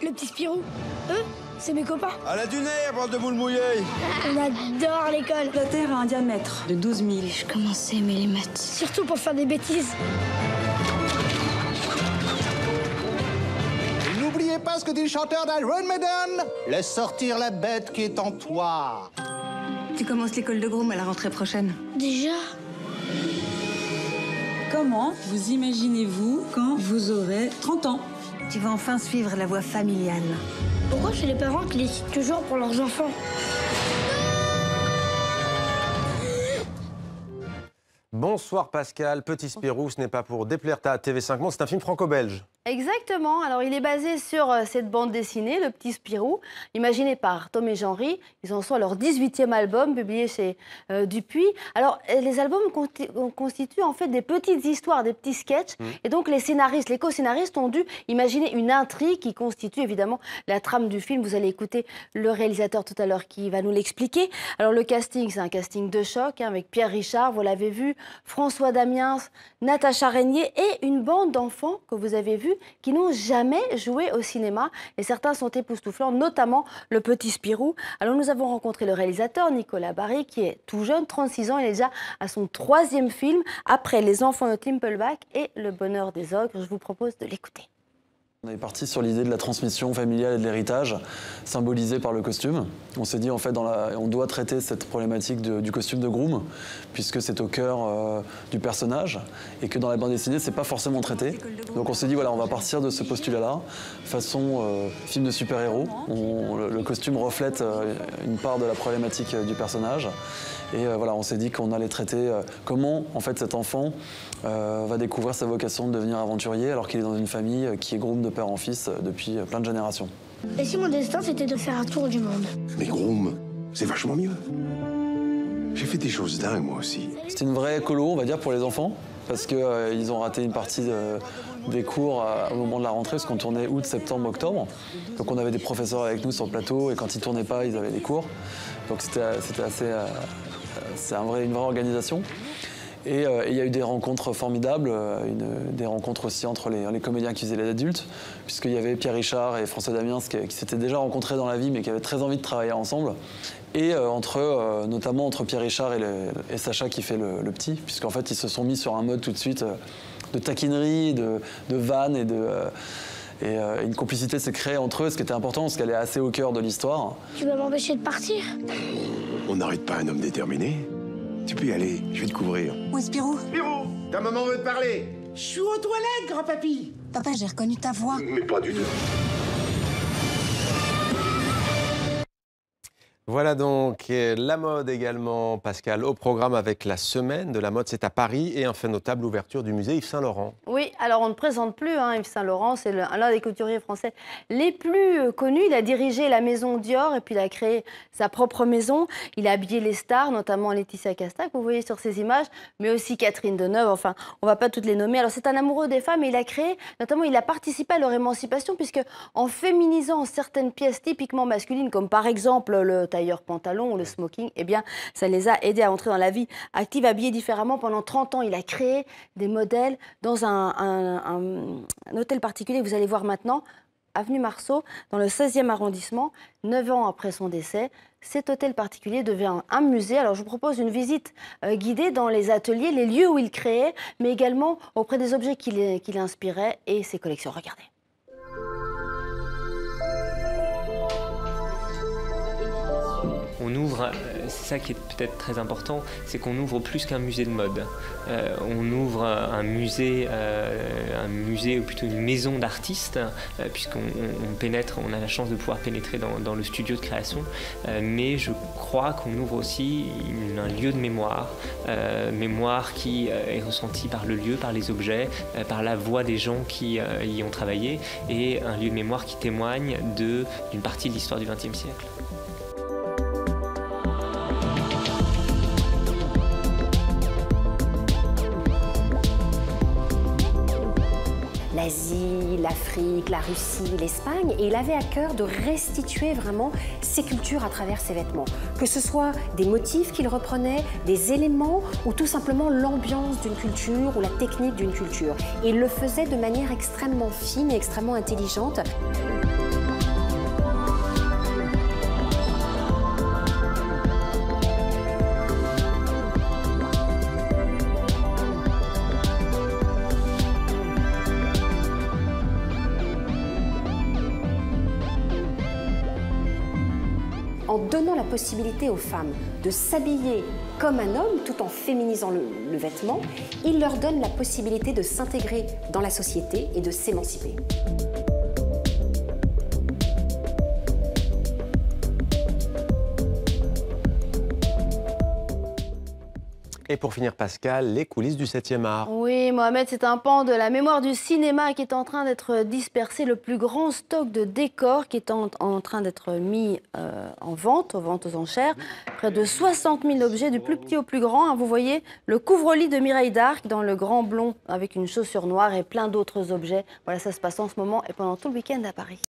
le petit Spirou. Eux, c'est mes copains. À la Dunaire, bande de moules mouillées. On adore l'école. La Terre a un diamètre de 12 000. Je commençais à aimer les maths. Surtout pour faire des bêtises. N'oubliez pas ce que dit le chanteur d'Iron Maiden. Laisse sortir la bête qui est en toi. Tu commences l'école de Groom à la rentrée prochaine. Déjà? Comment vous imaginez-vous quand vous aurez 30 ans? Tu vas enfin suivre la voie familiale. Pourquoi chez les parents qui décident toujours pour leurs enfants? Bonsoir Pascal, Petit Spirou, ce n'est pas pour déplaire ta TV5 Monde, c'est un film franco-belge. Exactement, alors il est basé sur cette bande dessinée, Le Petit Spirou, imaginé par Tom et Jean-Ry. Ils en sont à leur 18e album, publié chez Dupuis. Alors les albums constituent en fait des petites histoires, des petits sketchs. Et donc les scénaristes, les co-scénaristes ont dû imaginer une intrigue qui constitue évidemment la trame du film. Vous allez écouter le réalisateur tout à l'heure qui va nous l'expliquer. Alors le casting, c'est un casting de choc, hein, avec Pierre Richard, vous l'avez vu, François Damiens, Natacha Régnier et une bande d'enfants que vous avez vu qui n'ont jamais joué au cinéma. Et certains sont époustouflants, notamment le Petit Spirou. Alors nous avons rencontré le réalisateur Nicolas Barry, qui est tout jeune, 36 ans. Il est déjà à son 3e film, après Les Enfants de Timpleback et Le Bonheur des Ogres. Je vous propose de l'écouter. On est parti sur l'idée de la transmission familiale et de l'héritage, symbolisée par le costume. On s'est dit, en fait, on doit traiter cette problématique du costume de groom, puisque c'est au cœur du personnage, et que dans la bande dessinée, c'est pas forcément traité. Donc on s'est dit, voilà, on va partir de ce postulat-là, façon film de super-héros. Le costume reflète une part de la problématique du personnage. Et voilà, on s'est dit qu'on allait traiter comment, en fait, cet enfant va découvrir sa vocation de devenir aventurier, alors qu'il est dans une famille qui est groom de père en fils depuis plein de générations. Et si mon destin, c'était de faire un tour du monde? Mais groom, c'est vachement mieux. J'ai fait des choses dingues, moi aussi. C'était une vraie colo, on va dire, pour les enfants, parce qu'ils ont raté une partie des cours au moment de la rentrée, parce qu'on tournait août, septembre, octobre. Donc on avait des professeurs avec nous sur le plateau, et quand ils tournaient pas, ils avaient des cours. Donc c'était assez... c'est une vraie organisation. Et il y a eu des rencontres formidables, des rencontres aussi entre les comédiens qui faisaient les adultes, puisqu'il y avait Pierre Richard et François Damiens qui s'étaient déjà rencontrés dans la vie, mais qui avaient très envie de travailler ensemble. Et notamment entre Pierre Richard et Sacha qui fait le petit, puisqu'en fait ils se sont mis sur un mode tout de suite de taquinerie, de vanne et une complicité s'est créée entre eux, ce qui était important, parce qu'elle est assez au cœur de l'histoire. Tu vas m'empêcher de partir? On n'arrête pas un homme déterminé. Tu peux y aller, je vais te couvrir. Où est Spirou? Spirou, ta maman veut te parler. Je suis aux toilettes, grand-papy. Papa, j'ai reconnu ta voix. Mais pas du tout. Voilà donc la mode également, Pascal, au programme avec la semaine de la mode, c'est à Paris, et un fait notable, l'ouverture du musée Yves Saint Laurent. Oui, alors on ne présente plus Yves Saint Laurent, c'est l'un des couturiers français les plus connus. Il a dirigé la maison Dior et puis il a créé sa propre maison. Il a habillé les stars, notamment Laetitia Casta, que vous voyez sur ces images, mais aussi Catherine Deneuve, enfin, on ne va pas toutes les nommer. Alors c'est un amoureux des femmes et il a créé, notamment il a participé à leur émancipation, puisque en féminisant certaines pièces typiquement masculines, comme par exemple le tailleur pantalon ou le smoking, eh bien, ça les a aidés à entrer dans la vie active, habillés différemment. Pendant 30 ans, il a créé des modèles dans un hôtel particulier. Vous allez voir maintenant, avenue Marceau, dans le 16e arrondissement, 9 ans après son décès. Cet hôtel particulier devient un musée. Alors, je vous propose une visite guidée dans les ateliers, les lieux où il créait, mais également auprès des objets qui l'inspiraient et ses collections. Regardez. On ouvre, c'est ça qui est peut-être très important, c'est qu'on ouvre plus qu'un musée de mode. On ouvre un musée ou plutôt une maison d'artistes, puisqu'on pénètre, on a la chance de pouvoir pénétrer dans le studio de création. Mais je crois qu'on ouvre aussi un lieu de mémoire, mémoire qui est ressentie par le lieu, par les objets, par la voix des gens qui y ont travaillé, et un lieu de mémoire qui témoigne d'une partie de l'histoire du XXe siècle. L'Asie, l'Afrique, la Russie, l'Espagne, et il avait à cœur de restituer vraiment ces cultures à travers ses vêtements. Que ce soit des motifs qu'il reprenait, des éléments, ou tout simplement l'ambiance d'une culture ou la technique d'une culture. Et il le faisait de manière extrêmement fine et extrêmement intelligente. en donnant la possibilité aux femmes de s'habiller comme un homme tout en féminisant le vêtement, il leur donne la possibilité de s'intégrer dans la société et de s'émanciper. Et pour finir, Pascal, les coulisses du 7e art. Oui, Mohamed, c'est un pan de la mémoire du cinéma qui est en train d'être dispersé. Le plus grand stock de décors qui est en train d'être mis en vente, aux ventes aux enchères. Près de 60 000 objets, du plus petit au plus grand. Hein, vous voyez le couvre-lit de Mireille d'Arc dans le grand blond avec une chaussure noire et plein d'autres objets. Voilà, ça se passe en ce moment et pendant tout le week-end à Paris.